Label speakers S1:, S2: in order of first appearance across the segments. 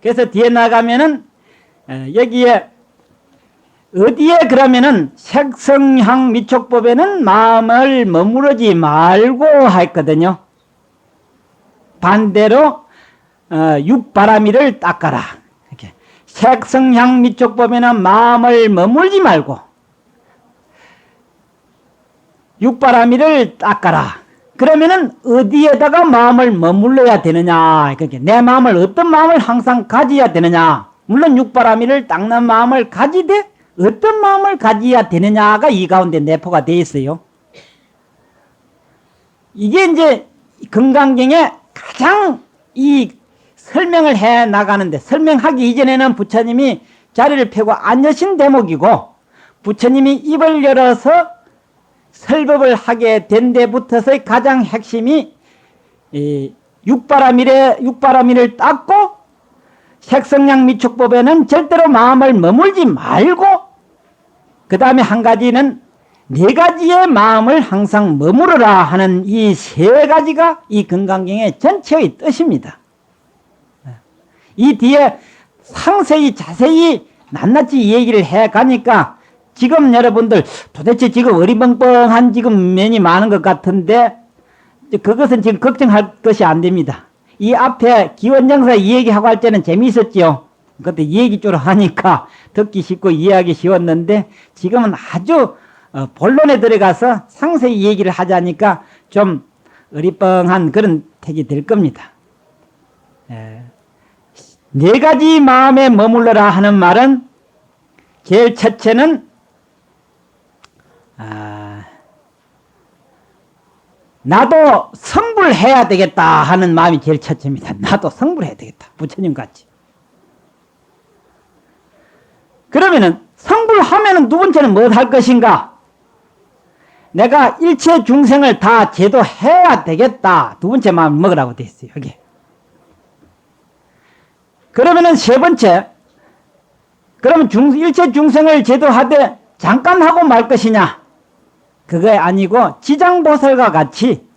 S1: 그래서 뒤에 나가면은 여기에 어디에 그러면은 색성향 미촉법에는 마음을 머무르지 말고 했거든요. 반대로 육바라미를 닦아라. 이렇게 색성향 미촉법에는 마음을 머물지 말고 육바라미를 닦아라. 그러면은 어디에다가 마음을 머물러야 되느냐? 그렇게 내 마음을 어떤 마음을 항상 가져야 되느냐? 물론 육바라미를 닦는 마음을 가지되 어떤 마음을 가져야 되느냐가 이 가운데 내포가 되어 있어요. 이게 이제 건강경에 가장 이 설명을 해 나가는데, 설명하기 이전에는 부처님이 자리를 펴고 앉으신 대목이고, 부처님이 입을 열어서 설법을 하게 된 데부터서의 가장 핵심이 육바라미를 닦고 색성량 미촉법에는 절대로 마음을 머물지 말고, 그 다음에 한 가지는 네 가지의 마음을 항상 머무르라 하는 이 세 가지가 이 건강경의 전체의 뜻입니다. 이 뒤에 상세히 자세히 낱낱이 얘기를 해 가니까 지금 여러분들 도대체 지금 어리벙벙한 지금 면이 많은 것 같은데 그것은 지금 걱정할 것이 안 됩니다. 이 앞에 기원정사 이 얘기하고 할 때는 재미있었죠. 그때 이 얘기 쪽으로 하니까 듣기 쉽고 이해하기 쉬웠는데 지금은 아주 본론에 들어가서 상세히 얘기를 하자니까 좀 어리벙한 그런 택이 될 겁니다. 네 가지 마음에 머물러라 하는 말은 제일 첫째는 나도 성불해야 되겠다 하는 마음이 제일 첫째입니다. 나도 성불해야 되겠다. 부처님 같이. 그러면은 성불하면은 두 번째는 뭐 할 것인가? 내가 일체 중생을 다 제도해야 되겠다. 두 번째 마음을 먹으라고 되어 있어요. 여기. 그러면은 세 번째, 그러면 일체 중생을 제도하되 잠깐 하고 말 것이냐? 그게 아니고 지장보살과 같이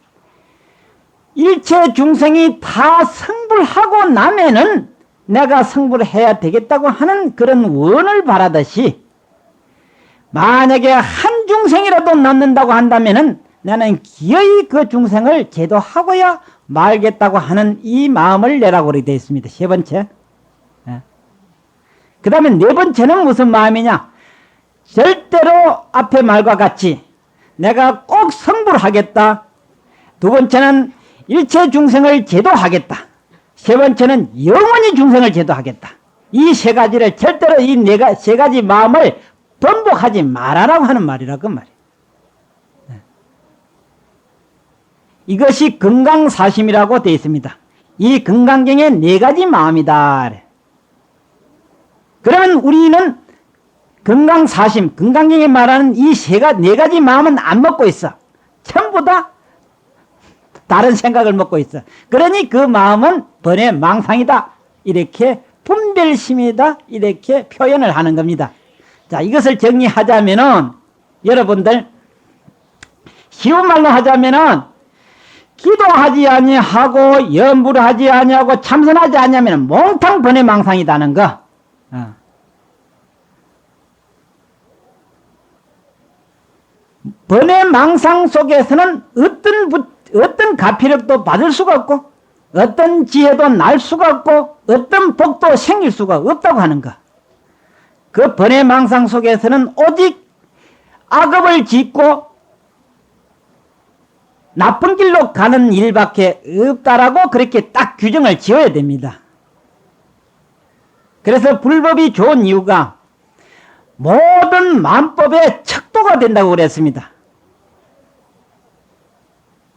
S1: 일체 중생이 다 성불하고 나면은 내가 성불을 해야 되겠다고 하는 그런 원을 바라듯이 만약에 한 중생이라도 남는다고 한다면은 나는 기어이 그 중생을 제도하고야 말겠다고 하는 이 마음을 내라고 되어 있습니다. 세 번째. 그 다음에 네 번째는 무슨 마음이냐? 절대로 앞에 말과 같이 내가 꼭 성불하겠다. 두 번째는 일체 중생을 제도하겠다. 세 번째는 영원히 중생을 제도하겠다. 이 세 가지를 절대로 이 세 가지 마음을 번복하지 말아라고 하는 말이라고 말이에요. 이것이 건강사심이라고 되어 있습니다. 이 건강경의 네 가지 마음이다. 그러면 우리는 건강사심, 건강경에 말하는 이 네 가지 마음은 안 먹고 있어. 전부 다 다른 생각을 먹고 있어. 그러니 그 마음은 번뇌 망상이다. 이렇게 분별심이다. 이렇게 표현을 하는 겁니다. 자, 이것을 정리하자면은 여러분들 쉬운 말로 하자면은 기도하지 아니하고 염불을 하지 아니하고 참선하지 아니하면 몽탕 번뇌 망상이다는 거. 번뇌 망상 속에서는 어떤 가피력도 받을 수가 없고 어떤 지혜도 날 수가 없고 어떤 복도 생길 수가 없다고 하는 것. 그 번뇌 망상 속에서는 오직 악업을 짓고 나쁜 길로 가는 일밖에 없다라고 그렇게 딱 규정을 지어야 됩니다. 그래서 불법이 좋은 이유가 모든 만법의 척도가 된다고 그랬습니다.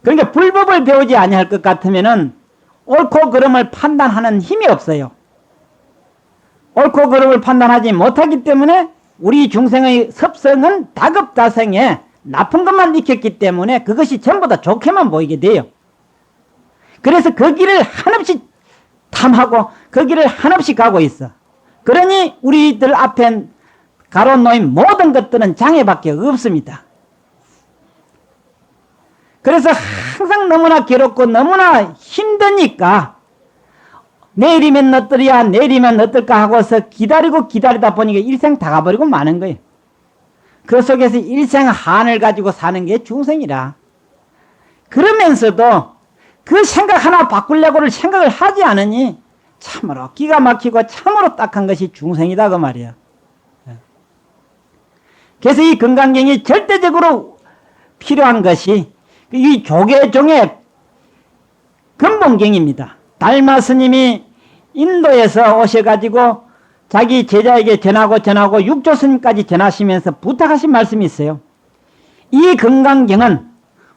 S1: 그러니까 불법을 배우지 아니할 것 같으면은 옳고 그름을 판단하는 힘이 없어요. 옳고 그름을 판단하지 못하기 때문에 우리 중생의 섭성은 다급다생에 나쁜 것만 익혔기 때문에 그것이 전부 다 좋게만 보이게 돼요. 그래서 그 길을 한없이 탐하고 그 길을 한없이 가고 있어. 그러니 우리들 앞엔 가로놓인 모든 것들은 장애밖에 없습니다. 그래서 항상 너무나 괴롭고 너무나 힘드니까 내일이면 어떠랴, 내일이면 어떨까 하고서 기다리고 기다리다 보니까 일생 다 가버리고 마는 거예요. 그 속에서 일생 한을 가지고 사는 게 중생이라. 그러면서도 그 생각 하나 바꾸려고를 생각을 하지 않으니 참으로 기가 막히고 참으로 딱한 것이 중생이다 그 말이야. 그래서 이 건강경이 절대적으로 필요한 것이 이 조계종의 근본경입니다. 달마 스님이 인도에서 오셔가지고 자기 제자에게 전하고 육조 스님까지 전하시면서 부탁하신 말씀이 있어요. 이 건강경은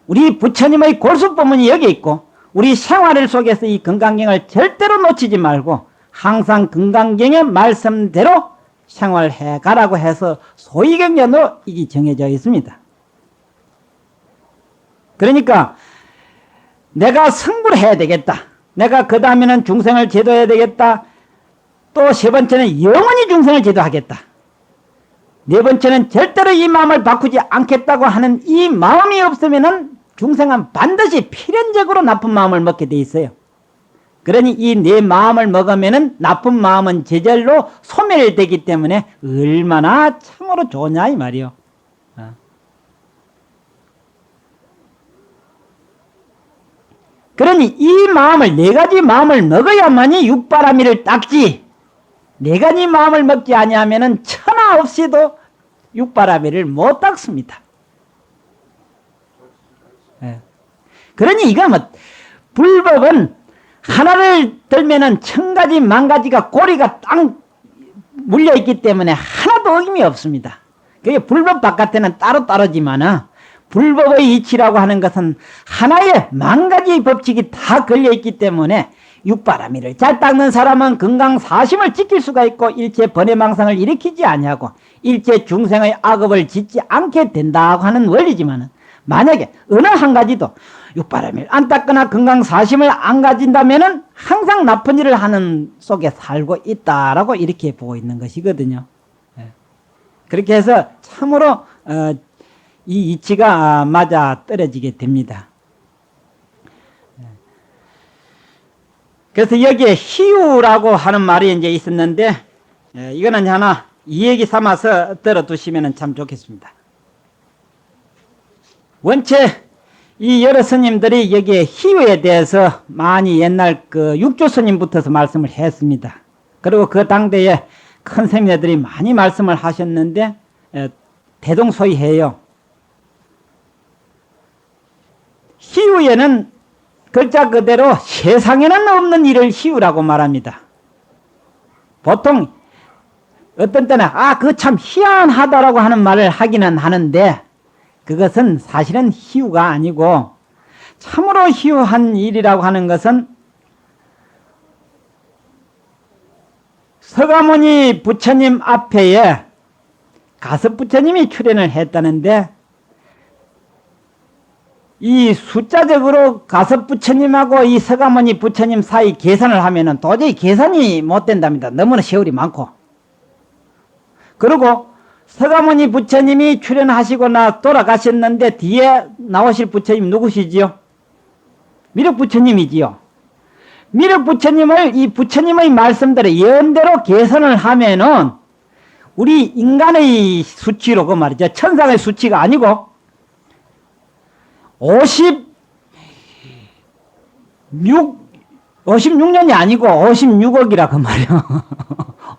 S1: 우리 부처님의 골수법문이 여기 있고 우리 생활 속에서 이 건강경을 절대로 놓치지 말고 항상 건강경의 말씀대로 생활해 가라고 해서 소위경전으로 이게 정해져 있습니다. 그러니까 내가 승부를 해야 되겠다. 내가 그 다음에는 중생을 제도해야 되겠다. 또 세 번째는 영원히 중생을 제도하겠다. 네 번째는 절대로 이 마음을 바꾸지 않겠다고 하는 이 마음이 없으면은 중생은 반드시 필연적으로 나쁜 마음을 먹게 돼 있어요. 그러니 이 네 마음을 먹으면은 나쁜 마음은 제절로 소멸되기 때문에 얼마나 참으로 좋냐 이 말이요. 그러니 이 마음을 네 가지 마음을 먹어야만이 육바라밀을 닦지. 네 가지 마음을 먹지 아니하면은 천하 없이도 육바라밀을 못 닦습니다. 그러니 이거 뭐 불법은 하나를 들면은 천 가지 만 가지가 고리가 딱 물려 있기 때문에 하나도 어김이 없습니다. 그게 불법 바깥에는 따로따로지만은 불법의 이치라고 하는 것은 하나의 만 가지 법칙이 다 걸려 있기 때문에 육바라밀을 잘 닦는 사람은 건강사심을 지킬 수가 있고 일체 번뇌망상을 일으키지 아니하고 일체 중생의 악업을 짓지 않게 된다고 하는 원리지만은 만약에 어느 한 가지도 육바라밀 안 닦거나 건강사심을 안 가진다면은 항상 나쁜 일을 하는 속에 살고 있다라고 이렇게 보고 있는 것이거든요. 그렇게 해서 참으로 이 이치가 맞아 떨어지게 됩니다. 그래서 여기에 희유라고 하는 말이 이제 있었는데 이거는 하나 이 얘기 삼아서 들어두시면 참 좋겠습니다. 원체 이 여러 스님들이 여기에 희유에 대해서 많이 옛날 그 육조 스님부터서 말씀을 했습니다. 그리고 그 당대에 큰 스님들이 많이 말씀을 하셨는데 대동소이해요. 희유에는 글자 그대로 세상에는 없는 일을 희유라고 말합니다. 보통 어떤 때는 그거 참 희한하다라고 하는 말을 하기는 하는데 그것은 사실은 희유가 아니고 참으로 희유한 일이라고 하는 것은 서가모니 부처님 앞에에 가섭부처님이 출연을 했다는데 이 숫자적으로 가섭부처님하고 이 서가모니 부처님 사이 계산을 하면은 도저히 계산이 못 된답니다. 너무나 세월이 많고. 그리고 서가모니 부처님이 출연하시고 돌아가셨는데 뒤에 나오실 부처님 누구시지요? 미륵부처님이지요. 미륵부처님을 이 부처님의 말씀대로 예언대로 계산을 하면은 우리 인간의 수치로 그 말이죠. 천상의 수치가 아니고 56년이 아니고 56억이라 그 말이요.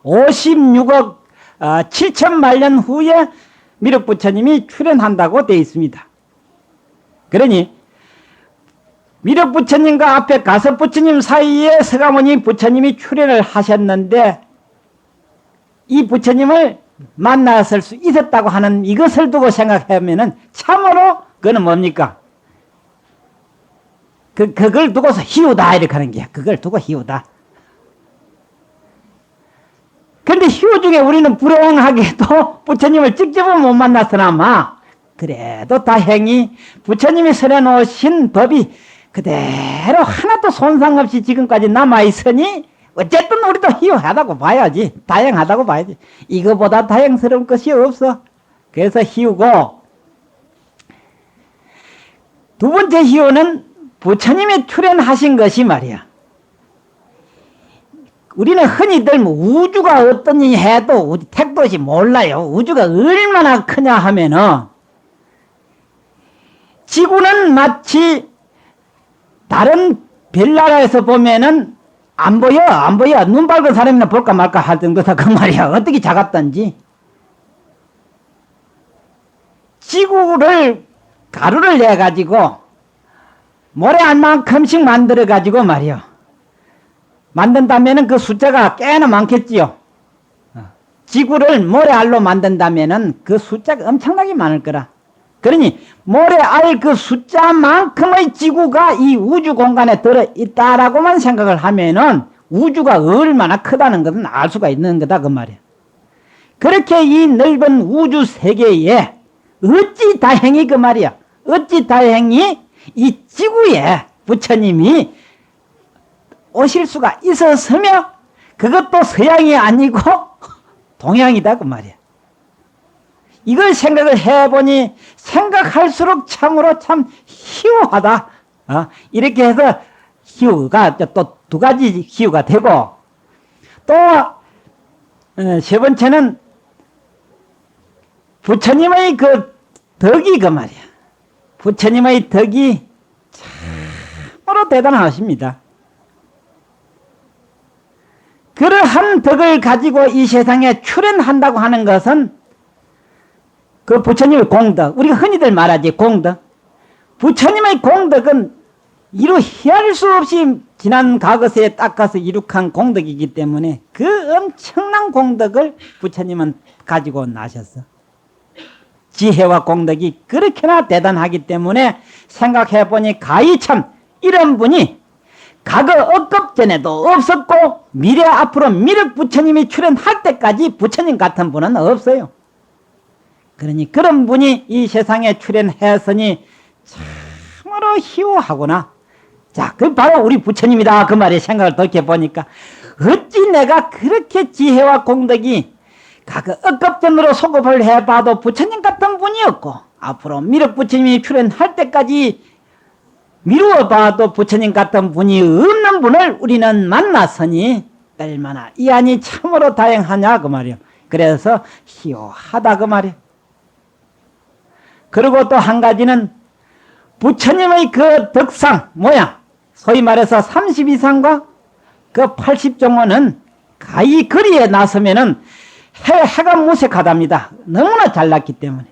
S1: 56억 7천만 년 후에 미륵부처님이 출연한다고 되어 있습니다. 그러니 미륵부처님과 앞에 가섭부처님 사이에 서가모니 부처님이 출연을 하셨는데 이 부처님을 만났을 수 있었다고 하는 이것을 두고 생각하면은 참으로 그거는 뭡니까? 그걸 두고서 희우다 이렇게 하는 게야. 그걸 두고 희우다. 그런데 희우 중에 우리는 불행하게도 부처님을 직접은 못 만났으나마 그래도 다행히 부처님이 설해놓으신 법이 그대로 하나도 손상 없이 지금까지 남아있으니 어쨌든 우리도 희우하다고 봐야지. 다행하다고 봐야지. 이거보다 다행스러운 것이 없어. 그래서 희우고 두 번째 희우는 부처님이 출연하신 것이 말이야. 우리는 흔히들 뭐 우주가 어떠니 해도 우리 택도시 몰라요. 우주가 얼마나 크냐 하면은 지구는 마치 다른 별나라에서 보면은 안 보여. 눈 밝은 사람이나 볼까 말까 할 정도다 그 말이야. 어떻게 작았던지. 지구를 가루를 내 가지고 모래알만큼씩 만들어 가지고 말이야. 만든다면은 그 숫자가 꽤나 많겠지요. 지구를 모래알로 만든다면은 그 숫자가 엄청나게 많을 거라. 그러니 모래알 그 숫자만큼의 지구가 이 우주 공간에 들어있다라고만 생각을 하면은 우주가 얼마나 크다는 것은 알 수가 있는 거다 그 말이야. 그렇게 이 넓은 우주 세계에 어찌 다행히 그 말이야. 어찌 다행히 이 지구에 부처님이 오실 수가 있었으며 그것도 서양이 아니고 동양이다 그 말이야. 이걸 생각을 해보니 생각할수록 참으로 참 희우하다. 이렇게 해서 희우가 또 두 가지 희우가 되고 또 세 번째는 부처님의 그 덕이 그 말이야. 부처님의 덕이 참으로 대단하십니다. 그러한 덕을 가지고 이 세상에 출현한다고 하는 것은 그 부처님의 공덕, 우리가 흔히들 말하지 공덕. 부처님의 공덕은 이루할 수 없이 지난 과거세에 닦아서 이룩한 공덕이기 때문에 그 엄청난 공덕을 부처님은 가지고 나셨어. 지혜와 공덕이 그렇게나 대단하기 때문에 생각해보니 가히 참 이런 분이 과거 억겁전에도 없었고 미래 앞으로 미륵 부처님이 출현할 때까지 부처님 같은 분은 없어요. 그러니 그런 분이 이 세상에 출현했으니 참으로 희우하구나. 자, 그 바로 우리 부처님이다 그 말에 생각을 돌이켜보니까 어찌 내가 그렇게 지혜와 공덕이 과거 억겁전으로 소급을 해봐도 부처님 같은 분이었고 앞으로 미륵 부처님이 출현할 때까지 미루어봐도 부처님 같은 분이 없는 분을 우리는 만났으니 얼마나 이 안이 참으로 다행하냐 그 말이요. 그래서 희호하다 그 말이요. 그리고 또 한 가지는 부처님의 그 덕상 모양 소위 말해서 32상과 그 80종원은 가히 거리에 나서면은 해가 무색하답니다. 너무나 잘났기 때문에.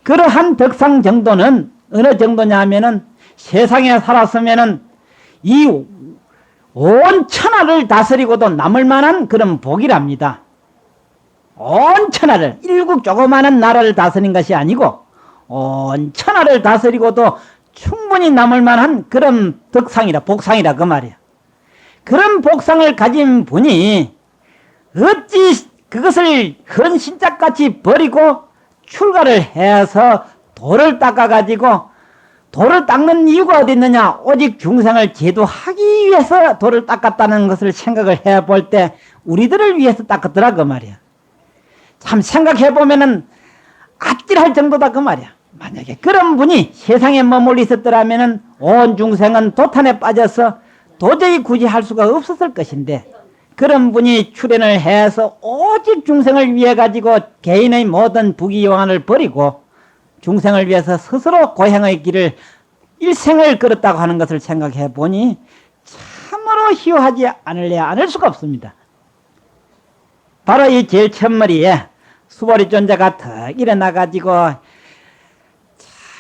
S1: 그러한 덕상 정도는 어느 정도냐 하면은 세상에 살았으면은 이 온 천하를 다스리고도 남을 만한 그런 복이랍니다. 온 천하를, 일국 조그마한 나라를 다스린 것이 아니고 온 천하를 다스리고도 충분히 남을 만한 그런 덕상이라, 복상이라 그 말이야. 그런 복상을 가진 분이 어찌 그것을 헌신짝같이 버리고 출가를 해서 돌을 닦아가지고 돌을 닦는 이유가 어디 있느냐? 오직 중생을 제도하기 위해서 돌을 닦았다는 것을 생각을 해볼 때 우리들을 위해서 닦았더라 그 말이야. 참 생각해보면은 아찔할 정도다 그 말이야. 만약에 그런 분이 세상에 머물러 있었더라면은 온 중생은 도탄에 빠져서 도저히 구제할 수가 없었을 것인데 그런 분이 출현을 해서 오직 중생을 위해 가지고 개인의 모든 부귀영화를 버리고 중생을 위해서 스스로 고행의 길을 일생을 걸었다고 하는 것을 생각해 보니 참으로 희화하지 않을 수가 없습니다. 바로 이 제일 첫머리에 수보리 존재가 턱 일어나가지고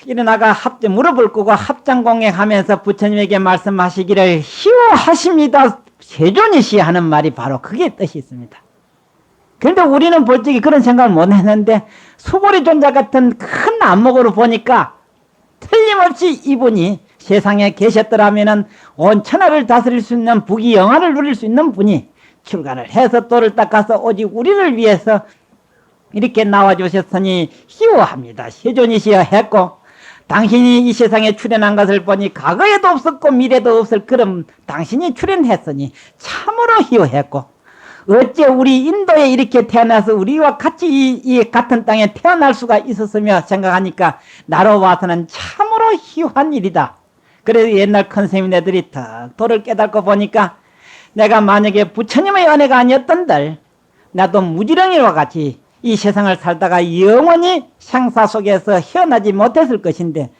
S1: 일어나가 무릎을 꿇고 합장공행하면서 부처님에게 말씀하시기를 희화하십니다. 세존이시 하는 말이 바로 그게 뜻이 있습니다. 그런데 우리는 솔직히 그런 생각을 못 했는데 수보리 존자 같은 큰 안목으로 보니까 틀림없이 이분이 세상에 계셨더라면 온 천하를 다스릴 수 있는 부귀영화를 누릴 수 있는 분이 출가를 해서 돌을 닦아서 오직 우리를 위해서 이렇게 나와주셨으니 희호합니다. 세존이시여 했고 당신이 이 세상에 출현한 것을 보니 과거에도 없었고 미래도 없을 그런 당신이 출현했으니 참으로 희호했고 어째 우리 인도에 이렇게 태어나서 우리와 같이 이 같은 땅에 태어날 수가 있었으며 생각하니까 나로 봐서는 참으로 희화한 일이다. 그래서 옛날 큰 스님네들이 더 도를 깨닫고 보니까 내가 만약에 부처님의 은혜가 아니었던들 나도 무지렁이와 같이 이 세상을 살다가 영원히 생사 속에서 헤어나지 못했을 것인데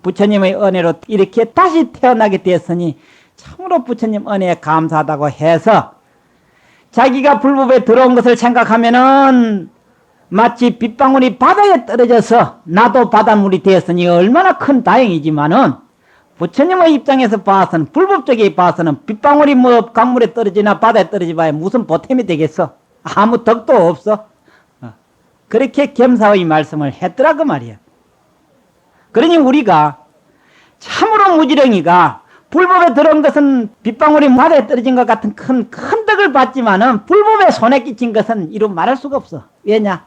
S1: 부처님의 은혜로 이렇게 다시 태어나게 되었으니 참으로 부처님 은혜에 감사하다고 해서 자기가 불법에 들어온 것을 생각하면은 마치 빗방울이 바다에 떨어져서 나도 바닷물이 되었으니 얼마나 큰 다행이지만은 부처님의 입장에서 봐서는 불법적에 봐서는 빗방울이 뭐 강물에 떨어지나 바다에 떨어지 봐야 무슨 보탬이 되겠어. 아무 덕도 없어. 그렇게 겸사의 말씀을 했더라 그 말이야. 그러니 우리가 참으로 무지렁이가 불법에 들어온 것은 빗방울이 바다에 떨어진 것 같은 큰 덕을 받지만은 불법에 손에 끼친 것은 이루 말할 수가 없어. 왜냐?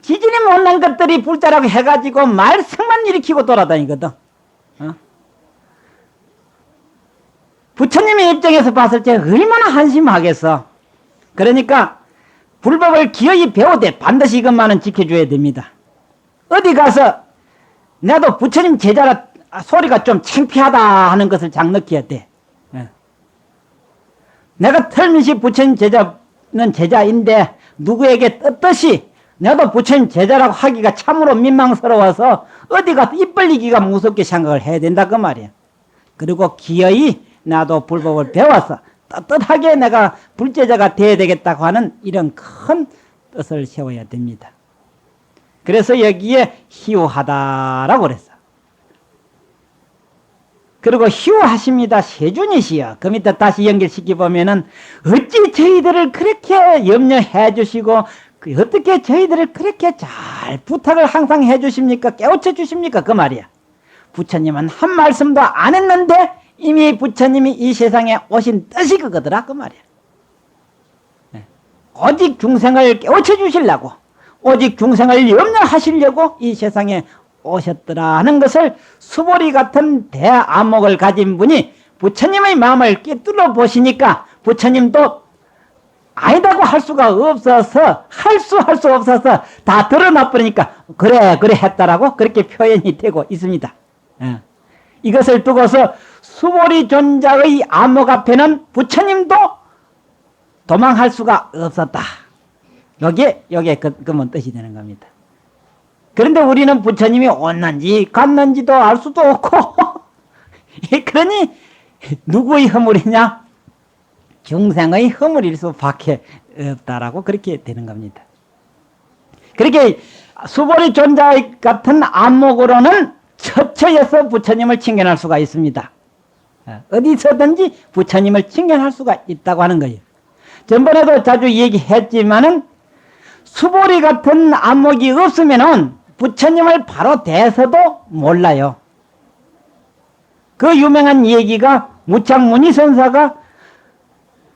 S1: 지진이 못난 것들이 불자라고 해가지고 말썽만 일으키고 돌아다니거든. 부처님의 입장에서 봤을 때 얼마나 한심하겠어. 그러니까 불법을 기어이 배우되 반드시 이것만은 지켜줘야 됩니다. 어디 가서 나도 부처님 제자라 소리가 좀 창피하다 하는 것을 장느껴야 돼. 내가 털면시 부처님 제자는 제자인데 누구에게 떳떳이 나도 부처님 제자라고 하기가 참으로 민망스러워서 어디 가서 입 벌리기가 무섭게 생각을 해야 된다 그 말이야. 그리고 기어이 나도 불법을 배워서 떳떳하게 내가 불제자가 되어야 되겠다고 하는 이런 큰 뜻을 세워야 됩니다. 그래서 여기에 희우하다라고 그랬어. 그리고 희우하십니다. 세준이시여. 그 밑에 다시 연결시켜 보면은 어찌 저희들을 그렇게 염려해 주시고 어떻게 저희들을 그렇게 잘 부탁을 항상 해 주십니까? 깨우쳐 주십니까? 그 말이야. 부처님은 한 말씀도 안 했는데 이미 부처님이 이 세상에 오신 뜻이 그거더라 그 말이야. 오직 중생을 깨우쳐 주시려고 오직 중생을 염려하시려고 이 세상에 오셨더라 하는 것을 수보리 같은 대안목을 가진 분이 부처님의 마음을 꿰뚫어 보시니까 부처님도 아니다고 할 수가 없어서 할 수 없어서 다 드러나 버리니까 그래 했다라고 그렇게 표현이 되고 있습니다. 이것을 두고서 수보리 존자의 안목 앞에는 부처님도 도망할 수가 없었다. 여기에 그건 뜻이 되는 겁니다. 그런데 우리는 부처님이 왔는지 갔는지도 알 수도 없고 그러니 누구의 허물이냐? 중생의 허물일 수밖에 없다라고 그렇게 되는 겁니다. 그렇게 수보리 존자 같은 안목으로는 처처에서 부처님을 칭견할 수가 있습니다. 어디서든지 부처님을 칭견할 수가 있다고 하는 거예요. 전번에도 자주 얘기했지만은 수보리 같은 안목이 없으면은 부처님을 바로 대서도 몰라요. 그 유명한 얘기가 무창무니선사가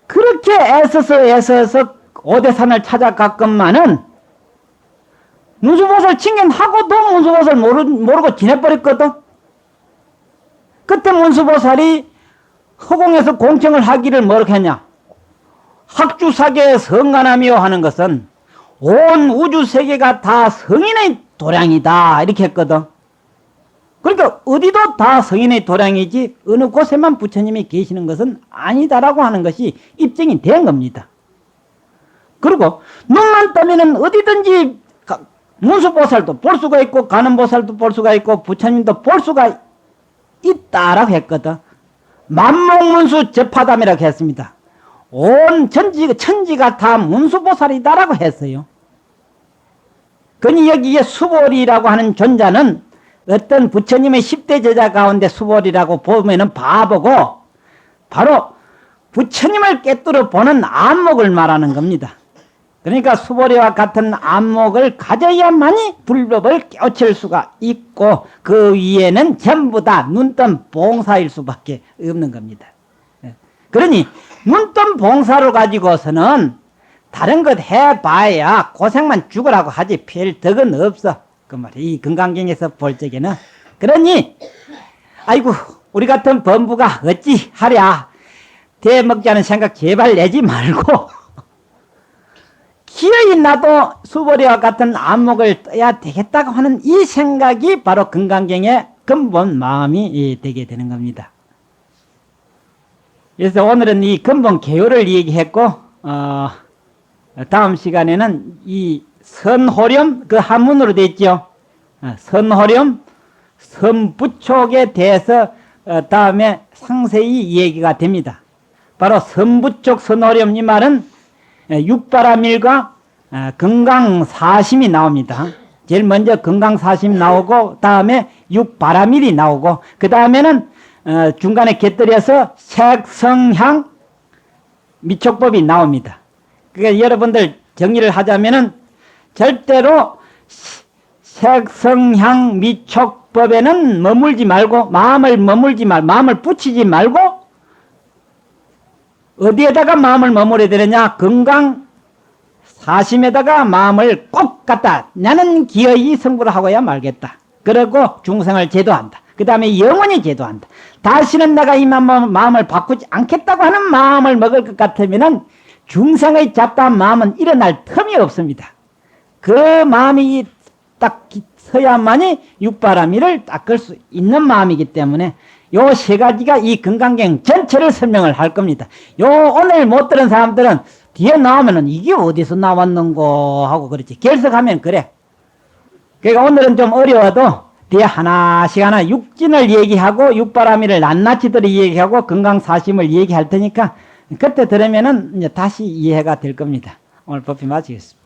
S1: 그렇게 애써서 오대산을 찾아갔건만은 문수보살 칭견하고도 문수보살 모르고 지내버렸거든. 그때 문수보살이 허공에서 공청을 하기를 뭐라고 했냐? 학주사계에 성관하며 하는 것은 온 우주세계가 다 성인의 도량이다 이렇게 했거든. 그러니까 어디도 다 성인의 도량이지 어느 곳에만 부처님이 계시는 것은 아니다라고 하는 것이 입증이 된 겁니다. 그리고 눈만 뜨면은 어디든지 문수보살도 볼 수가 있고 간음보살도 볼 수가 있고 부처님도 볼 수가 있다라고 했거든. 만목문수 접하담이라고 했습니다. 온 천지가 다 문수보살이다라고 했어요. 그니 여기에 수보리라고 하는 존자는 어떤 부처님의 10대 제자 가운데 수보리라고 보면은 바보고 바로 부처님을 꿰뚫어 보는 안목을 말하는 겁니다. 그러니까 수보리와 같은 안목을 가져야만이 불법을 깨우칠 수가 있고 그 위에는 전부 다 눈뜬 봉사일 수밖에 없는 겁니다. 그러니 눈뜬 봉사를 가지고서는 다른 것 해봐야 고생만 죽으라고 하지 별 덕은 없어. 그 말이야. 이 금강경에서 볼 적에는. 그러니 아이고 우리 같은 범부가 어찌 하랴 대먹자는 생각 제발 내지 말고 기어이 나도 수보리와 같은 안목을 떠야 되겠다고 하는 이 생각이 바로 금강경의 근본 마음이 되게 되는 겁니다. 그래서 오늘은 이 근본 개요를 얘기했고, 다음 시간에는 이 선호렴, 그 한문으로 되어 있죠. 선호렴, 선부촉에 대해서 다음에 상세히 얘기가 됩니다. 바로 선부촉, 선호렴 이 말은 육바라밀과 건강사심이 나옵니다. 제일 먼저 건강사심 나오고 다음에 육바라밀이 나오고 그 다음에는 중간에 곁들여서 색성향 미촉법이 나옵니다. 그러니까 여러분들 정리를 하자면은 절대로 색성향 미촉법에는 머물지 말고 마음을 붙이지 말고 어디에다가 마음을 머물러야 되느냐? 건강 사심에다가 마음을 꼭 갖다 나는 기어이 성불을 하고야 말겠다. 그러고 중생을 제도한다. 그 다음에 영원히 제도한다. 다시는 내가 이 마음을 바꾸지 않겠다고 하는 마음을 먹을 것 같으면은 중생의 잡다한 마음은 일어날 틈이 없습니다. 그 마음이 딱 서야만이 육바라밀을 닦을 수 있는 마음이기 때문에 요 세 가지가 이 건강경 전체를 설명을 할 겁니다. 요 오늘 못 들은 사람들은 뒤에 나오면은 이게 어디서 나왔는고 하고 그렇지. 결석하면 그래. 그러니까 오늘은 좀 어려워도 뒤에 하나씩 하나 육진을 얘기하고 육바라밀을 낱낱이들을 얘기하고 건강사심을 얘기할 테니까 그때 들으면은 이제 다시 이해가 될 겁니다. 오늘 법회 마치겠습니다.